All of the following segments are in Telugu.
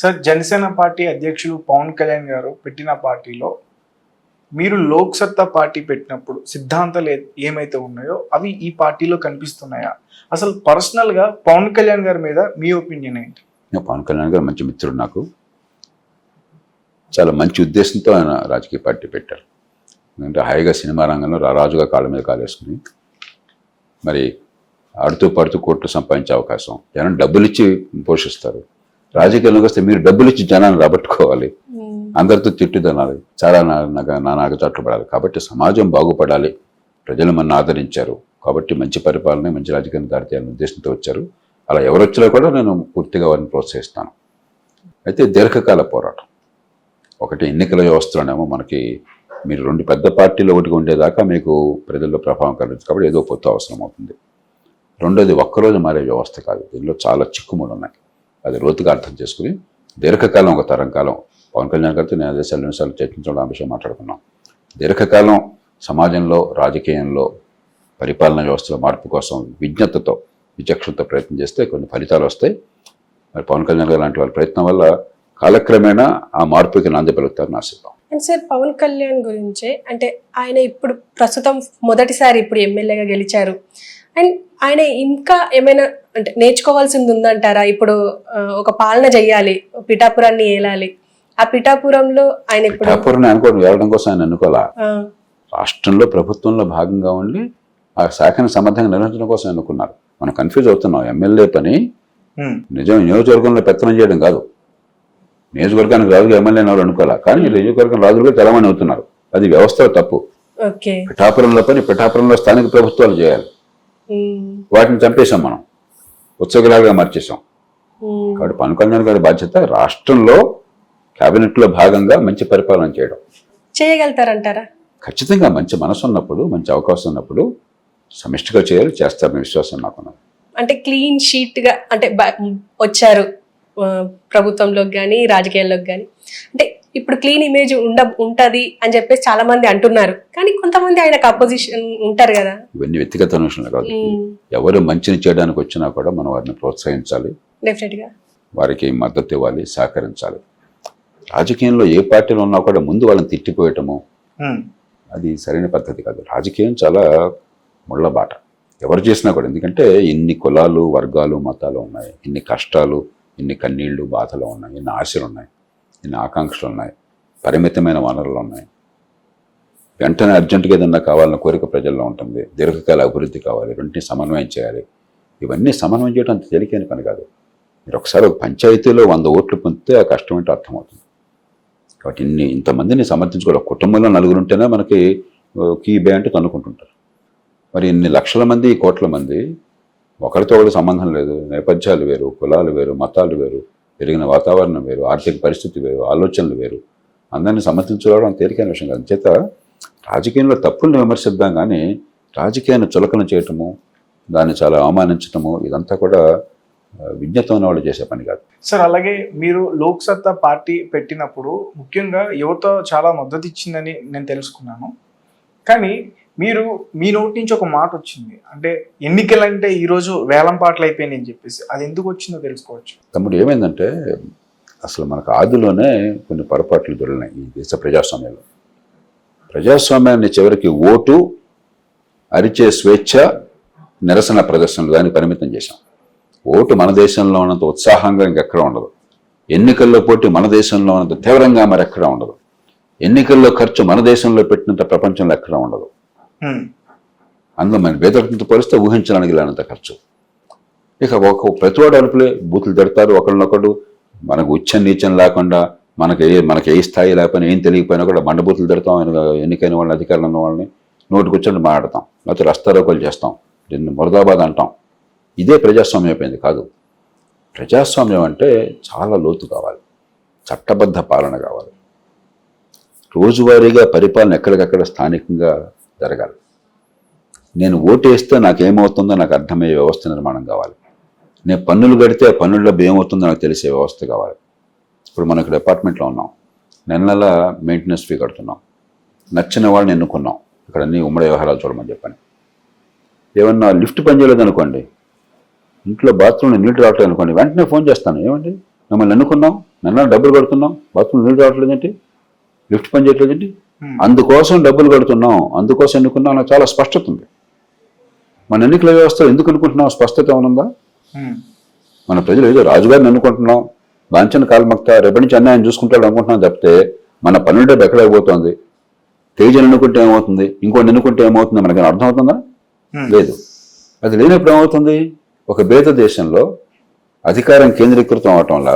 సార్, జనసేన పార్టీ అధ్యక్షులు పవన్ కళ్యాణ్ గారు పెట్టిన పార్టీలో మీరు లోక్ సత్తా పార్టీ పెట్టినప్పుడు సిద్ధాంతాలు ఏమైతే ఉన్నాయో అవి ఈ పార్టీలో కనిపిస్తున్నాయా? అసలు పర్సనల్గా పవన్ కళ్యాణ్ గారి మీద మీ ఒపీనియన్ ఏంటి? పవన్ కళ్యాణ్ గారు మంచి మిత్రుడు, నాకు చాలా మంచి ఉద్దేశంతో ఆయన రాజకీయ పార్టీ పెట్టారు. ఎందుకంటే హాయిగా సినిమా రంగంలో రాజుగా కాళ్ళ మీద కాలేసుకుని మరి ఆడుతూ పాడుతూ కోట్లు సంపాదించే అవకాశం, జనం డబ్బులు ఇచ్చి పోషిస్తారు. రాజకీయాల్లోకి వస్తే మీరు డబ్బులు ఇచ్చి జనాన్ని రాబట్టుకోవాలి, అందరితో తిట్టుదనాలి, చాలా నానాగచాట్లు పడాలి. కాబట్టి సమాజం బాగుపడాలి, ప్రజలు మన ఆదరించారు కాబట్టి మంచి పరిపాలన మంచి రాజకీయం దారితీయాలనే ఉద్దేశంతో వచ్చారు. అలా ఎవరు వచ్చినా కూడా నేను పూర్తిగా వారిని ప్రోత్సహిస్తాను. అయితే దీర్ఘకాల పోరాటం ఒకటి, ఎన్నికల వ్యవస్థలోనేమో మనకి మీరు రెండు పెద్ద పార్టీలు ఒకటిగా ఉండేదాకా మీకు ప్రజల్లో ప్రభావం కలగదు కాబట్టి ఏదో పొత్తు అవసరం అవుతుంది. రెండోది ఒక్కరోజు మారే వ్యవస్థ కాదు, దీనిలో చాలా చిక్కుములు ఉన్నాయి. అది లోతుగా అర్థం చేసుకుని దీర్ఘకాలం, ఒక తరం కాలం, పవన్ కళ్యాణ్ గారితో నేను దేశాలు నిమిషాలు చర్చించడం ఆ విషయం మాట్లాడుకున్నాం. దీర్ఘకాలం సమాజంలో రాజకీయంలో పరిపాలనా వ్యవస్థలో మార్పు కోసం విజ్ఞతతో విచక్షణతో ప్రయత్నం చేస్తే కొన్ని ఫలితాలు వస్తాయి. మరి పవన్ కళ్యాణ్ గారు లాంటి వాళ్ళ ప్రయత్నం వల్ల కాలక్రమేణా ఆ మార్పుకి నాంది పలుకుతారని ఆశిద్దాం. అండ్ సార్, పవన్ కళ్యాణ్ గురించే అంటే ఆయన ఇప్పుడు ప్రస్తుతం మొదటిసారి ఇప్పుడు ఎమ్మెల్యేగా గెలిచారు. అండ్ ఆయన ఇంకా ఏమైనా అంటే నేర్చుకోవాల్సింది ఉందంటారా? ఇప్పుడు ఒక పాలన చెయ్యాలి, పిఠాపురాన్ని ఏలాలి, ఆ పిఠాపురంలో ఆయన పిఠాపురాన్ని అనుకోవడం వెళ్ళడం కోసం ఆయన అనుకోవాలా, రాష్ట్రంలో ప్రభుత్వంలో భాగంగా ఉండి ఆ శాఖను సమర్థంగా నిర్వహించడం కోసం అనుకున్నారు. మనం కన్ఫ్యూజ్ అవుతున్నాం. ఎమ్మెల్యే పని నిజం నియోజకవర్గంలో పెత్తనం చేయడం కాదు, నియోజకవర్గానికి రాజుగా ఎమ్మెల్యే ఎవరు అనుకోవాలా, కానీ నియోజకవర్గం రాజులుగా తెలమని అవుతున్నారు. అది వ్యవస్థలో తప్పు. పిఠాపురంలో పని పిఠాపురంలో స్థానిక ప్రభుత్వాలు చేయాలి. వాటిని చంపేశాం, మనం ఉత్సవగ్రహాలుగా మార్చేసాం. కాబట్టి పవన్ కళ్యాణ్ గారి బాధ్యత రాష్ట్రంలో కేబినెట్లో భాగంగా మంచి పరిపాలన చేయగలుగుతారంటారా? ఖచ్చితంగా మంచి మనసు ఉన్నప్పుడు, మంచి అవకాశం ఉన్నప్పుడు సమిష్టిగా చేయాలి, చేస్తారనే విశ్వాసం నాకున్నది. అంటే క్లీన్ షీట్ గా అంటే వచ్చారు ప్రభుత్వంలోకి కానీ రాజకీయాల్లోకి కానీ, అంటే ఇప్పుడు క్లీన్ ఇమేజ్ ఉంటది అని చెప్పేసి చాలా మంది అంటున్నారు. కానీ కొంతమంది ఆయనకు అపోజిషన్ ఉంటారు కదా. ఇవన్నీ వ్యక్తిగత విషయాలు కాదు. ఎవరు మంచిని చేయడానికి వచ్చినా కూడా మనం వారిని ప్రోత్సహించాలి, డెఫినెట్ గా వారికి మద్దతు ఇవ్వాలి, సహకరించాలి. రాజకీయంలో ఏ పార్టీలో ఉన్నా కూడా ముందు వాళ్ళని తిట్టిపోయటము అది సరైన పద్ధతి కాదు. రాజకీయం చాలా ముళ్ళబాట ఎవరు చేసినా కూడా. ఎందుకంటే ఇన్ని కులాలు, వర్గాలు, మతాలు ఉన్నాయి, ఇన్ని కష్టాలు, ఇన్ని కన్నీళ్లు, బాధలు ఉన్నాయి, ఇన్ని ఆశలు ఉన్నాయి, ఇన్ని ఆకాంక్షలు ఉన్నాయి, పరిమితమైన వనరులు ఉన్నాయి. వెంటనే అర్జెంటుగా ఏదన్నా కావాలన్న కోరిక ప్రజల్లో ఉంటుంది. దీర్ఘకాల అభివృద్ధి కావాలి, రెండింటినీ సమన్వయం చేయాలి. ఇవన్నీ సమన్వయం చేయడం అంత తేలికైన పని కాదు. మీరు ఒకసారి ఒక పంచాయతీలో 100 ఓట్లు పొందితే ఆ కష్టం ఏంటో అర్థమవుతుంది. కాబట్టి ఇంతమందిని సమర్థించుకోవాలి. కుటుంబంలో నలుగురు ఉంటేనే మనకి కీ బే అంటే తన్నుకుంటుంటారు. మరి ఇన్ని లక్షల మంది, కోట్ల మంది, ఒకరితో ఒకటి సంబంధం లేదు, నేపథ్యాలు వేరు, కులాలు వేరు, మతాలు వేరు, పెరిగిన వాతావరణం వేరు, ఆర్థిక పరిస్థితి వేరు, ఆలోచనలు వేరు, అందరినీ సమర్థించుకోవడం తేలికైన విషయం కాదు. చేత రాజకీయంలో తప్పుల్ని విమర్శిద్దాం కానీ రాజకీయాన్ని చులకన చేయటము, దాన్ని చాలా అవమానించటము, ఇదంతా కూడా విజ్ఞతమైన వాళ్ళు చేసే పని కాదు. సార్, అలాగే మీరు లోక్ సత్తా పార్టీ పెట్టినప్పుడు ముఖ్యంగా యువత చాలా మద్దతు ఇచ్చిందని నేను తెలుసుకున్నాను. కానీ మీరు మీ నోటి నుంచి ఒక మాట వచ్చింది, అంటే ఎన్నికలంటే ఈరోజు వేలం పాటలు అయిపోయినాయి అని చెప్పేసి. అది ఎందుకు వచ్చిందో తెలుసుకోవచ్చు? తమ్ముడు, ఏమైందంటే అసలు మనకు ఆదిలోనే కొన్ని పొరపాట్లు దొరికినాయి ఈ దేశ ప్రజాస్వామ్యంలో. ప్రజాస్వామ్యాన్ని చివరికి ఓటు, అరిచే స్వేచ్ఛ, నిరసన ప్రదర్శనలు దానికి పరిమితం చేశాం. ఓటు మన దేశంలో ఉన్నంత ఉత్సాహంగా ఇంకెక్కడ ఉండదు. ఎన్నికల్లో పోటీ మన దేశంలో ఉన్నంత తీవ్రంగా మరెక్కడా ఉండదు. ఎన్నికల్లో ఖర్చు మన దేశంలో పెట్టినంత ప్రపంచంలో ఎక్కడా ఉండదు. అందులో మన బేదరికంతో పోలిస్తే ఊహించడానికి లేనంత ఖర్చు. ఇక ప్రతివాడు అలుపులే, బూతులు తిడతారు ఒకళ్ళనొకడు. మనకు ఉచ్చం నీచం లేకుండా, మనకి ఏ స్థాయి లేకపోయినా, ఏం తెలియకపోయినా కూడా బండబూతులు తిడతాం. ఎన్నికైన వాళ్ళని, అధికారులు ఉన్న వాళ్ళని నోటికి వచ్చి మాట్లాడతాం, లేకపోతే రస్తారోకోలు చేస్తాం, దీన్ని మురదాబాద్ అంటాం. ఇదే ప్రజాస్వామ్యం అయిపోయింది కాదు. ప్రజాస్వామ్యం అంటే చాలా లోతు కావాలి, చట్టబద్ధ పాలన కావాలి, రోజువారీగా పరిపాలన ఎక్కడికక్కడ స్థానికంగా జరగాలి. నేను ఓటేస్తే నాకేమవుతుందో నాకు అర్థమయ్యే వ్యవస్థ నిర్మాణం కావాలి. నేను పన్నులు కడితే ఆ పన్నుల్లో ఏమవుతుందో నాకు తెలిసే వ్యవస్థ కావాలి. ఇప్పుడు మనకు డిపార్ట్మెంట్లో ఉన్నాం, నెల మెయింటెనెన్స్ ఫీ కడుతున్నాం, నచ్చిన వాళ్ళని ఎన్నుకున్నాం, ఇక్కడ అన్ని ఉమ్మడి వ్యవహారాలు చూడమని చెప్పని. ఏమన్నా లిఫ్ట్ పని చేయలేదు అనుకోండి, ఇంట్లో బాత్రూంలో నీళ్ళు రావట్లేదు అనుకోండి, వెంటనే ఫోన్ చేస్తాను, ఏమండి మిమ్మల్ని ఎన్నుకున్నాం, నన్ను డబ్బులు కడుతున్నాం, బాత్రూమ్ నీళ్ళు రావట్లేదంటే, లిఫ్ట్ పని చేయట్లేదంటే, అందుకోసం డబ్బులు కడుతున్నాం, అందుకోసం ఎన్నుకున్నాం నాకు చాలా స్పష్టత ఉంది. మన ఎన్నికల వ్యవస్థలో ఎందుకు అనుకుంటున్నాం స్పష్టత ఏమనుందా? మన ప్రజలు ఏదో రాజుగారిని అనుకుంటున్నాం, బాంచన కాల్మక్త రేపటి నుంచి అన్యాయం చూసుకుంటాడు అనుకుంటున్నాం తప్పితే మన పన్నుల డబ్బు ఎక్కడైపోతుంది, తేజను ఎన్నుకుంటే ఏమవుతుంది, ఇంకోటి ఎన్నుకుంటే ఏమవుతుంది మనకి అర్థం అవుతుందా? లేదు. అది లేనప్పుడు ఏమవుతుంది? ఒక భేద దేశంలో అధికారం కేంద్రీకృతం అవటం వల్ల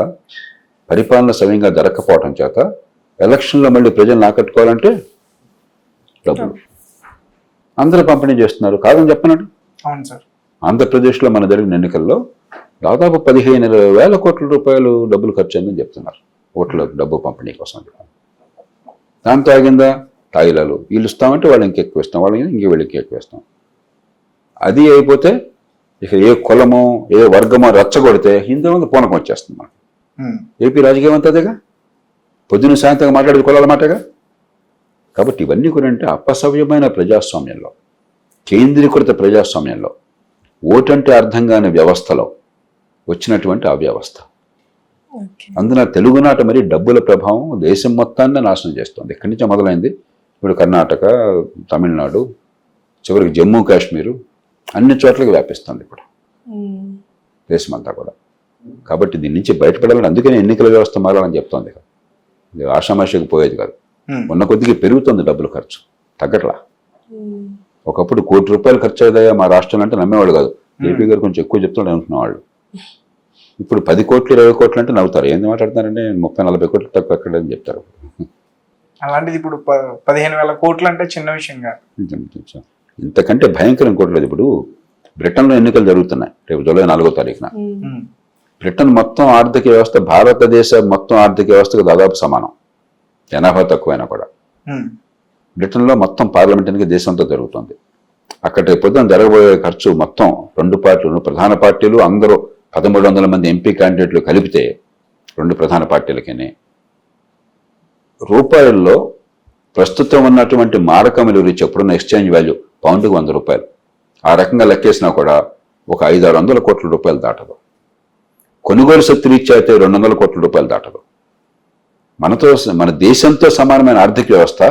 పరిపాలన సవ్యంగా జరగకపోవటం చేత ఎలక్షన్లో మళ్ళీ ప్రజలను ఆకట్టుకోవాలంటే డబ్బులు అందరూ పంపిణీ చేస్తున్నారు. కాదని చెప్పనట్టు. అవును సార్. ఆంధ్రప్రదేశ్లో మన జరిగిన ఎన్నికల్లో దాదాపు 15,000 కోట్ల రూపాయలు డబ్బులు ఖర్చు అయిందని చెప్తున్నారు ఓట్ల డబ్బు పంపిణీ కోసం. దాంతో ఆగిందా? తాయిలాలు వీళ్ళు ఇస్తామంటే వాళ్ళు ఇంకెక్కువ ఇస్తాం, వాళ్ళకి ఇంక వీళ్ళకి ఎక్కువ ఇస్తాం. అది అయిపోతే ఇక ఏ కులమో ఏ వర్గమో రెచ్చగొడితే హిందూ మంది పూనకం వచ్చేస్తుంది మనకి. ఏపీ రాజకీయం అంతా అదేగా, పొద్దున్న సాయంత్రం మాట్లాడేది కులాల మాటగా. కాబట్టి ఇవన్నీ కూడా అంటే అపసవ్యమైన ప్రజాస్వామ్యంలో, కేంద్రీకృత ప్రజాస్వామ్యంలో, ఓటంటే అర్థం కాని వ్యవస్థలో వచ్చినటువంటి అవ్యవస్థ. అందున తెలుగునాట మరి డబ్బుల ప్రభావం దేశం మొత్తాన్ని నాశనం చేస్తుంది. ఇక్కడి నుంచే మొదలైంది. ఇప్పుడు కర్ణాటక, తమిళనాడు, చివరికి జమ్మూ కాశ్మీరు అన్ని చోట్లకి వ్యాపిస్తుంది ఇప్పుడు దేశమంతా కూడా. కాబట్టి దీని నుంచి బయటపడాలని అందుకనే ఎన్నికల వ్యవస్థ మారాలని చెప్తోంది. ఇది ఆషామాషికి పోయేది కాదు. ఉన్న కొద్దిగా పెరుగుతుంది డబ్బులు ఖర్చు, తగ్గట్లా. ఒకప్పుడు ₹1,00,00,000 ఖర్చు అయ్యాయా మా రాష్ట్రంలో అంటే నమ్మేవాళ్ళు కాదు. ఏపీ గారు కొంచెం ఎక్కువ చెప్తాడు అనుకున్న వాళ్ళు. ఇప్పుడు 10 కోట్లు 20 కోట్లు అంటే నవ్వుతారు. ఏంది మాట్లాడుతున్నారంటే 30-40 కోట్లు తక్కువ ఎక్కడ అని చెప్తారు. అలాంటిది ఇప్పుడు 15,000 కోట్లు అంటే చిన్న విషయం కాదు. ఇంతకంటే భయంకరం ఇంకోట్లేదు. ఇప్పుడు బ్రిటన్లో ఎన్నికలు జరుగుతున్నాయి రేపు జూలై 4వ తారీఖున. బ్రిటన్ మొత్తం ఆర్థిక వ్యవస్థ భారతదేశ మొత్తం ఆర్థిక వ్యవస్థకు దాదాపు సమానం, జనాభా తక్కువైనా కూడా. బ్రిటన్లో మొత్తం పార్లమెంట్ ఎన్నిక దేశంతో జరుగుతుంది. అక్కడ పొద్దున జరగబోయే ఖర్చు మొత్తం 2 పార్టీలు, ప్రధాన పార్టీలు అందరూ 1,300 మంది ఎంపీ క్యాండిడేట్లు కలిపితే 2 ప్రధాన పార్టీలకి రూపాయల్లో ప్రస్తుతం ఉన్నటువంటి మారకం విలువ చెప్పుడున్న ఎక్స్చేంజ్ వాల్యూ పౌండ్కి ₹100. ఆ రకంగా లెక్కేసినా కూడా ఒక 500-600 కోట్ల రూపాయలు దాటదు. కొనుగోలు శక్తి రీత్యా అయితే 200 కోట్ల రూపాయలు దాటదు. మన దేశంతో సమానమైన ఆర్థిక వ్యవస్థ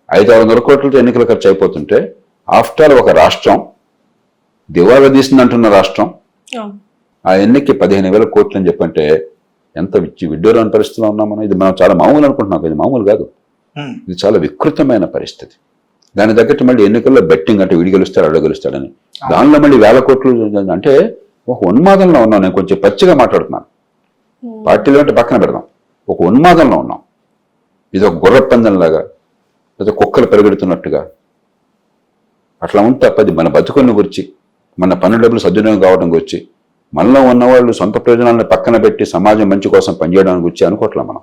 500-600 కోట్లతో ఎన్నికల ఖర్చు అయిపోతుంటే ఆఫ్టర్ ఒక రాష్ట్రం దివాలా తీసిందంటున్న రాష్ట్రం ఆ ఎన్నికకి 15,000 కోట్లు అని చెప్పంటే ఎంత విడ్డూరమైన పరిస్థితిలో ఉన్నాం మనం. ఇది మనం చాలా మామూలు అనుకుంటున్నాం, ఇది మామూలు కాదు. ఇది చాలా వికృతమైన పరిస్థితి. దాని తగ్గట్టు మళ్ళీ ఎన్నికల్లో బెట్టింగ్ అంటే వీడి గెలుస్తాడు అడ గెలుస్తాడని, దానిలో మళ్ళీ 1,000 కోట్లు అంటే ఒక ఉన్మాదంలో ఉన్నాం. నేను కొంచెం పచ్చిగా మాట్లాడుతున్నాను. పార్టీలు అంటే పక్కన పెడదాం, ఒక ఉన్మాదంలో ఉన్నాం. ఇది ఒక గుర్ర పందెంలాగా లేదా కుక్కలు పెరుగెడుతున్నట్టుగా అట్లా ఉంటే తప్పది. మన బతుకులను గురించి, మన పన్ను డబ్బులు సద్వినియోగం కావడం గురించి, మనలో ఉన్నవాళ్ళు సొంత ప్రయోజనాలను పక్కన పెట్టి సమాజం మంచి కోసం పనిచేయడానికి గురించి అనుకోవట్లే మనం.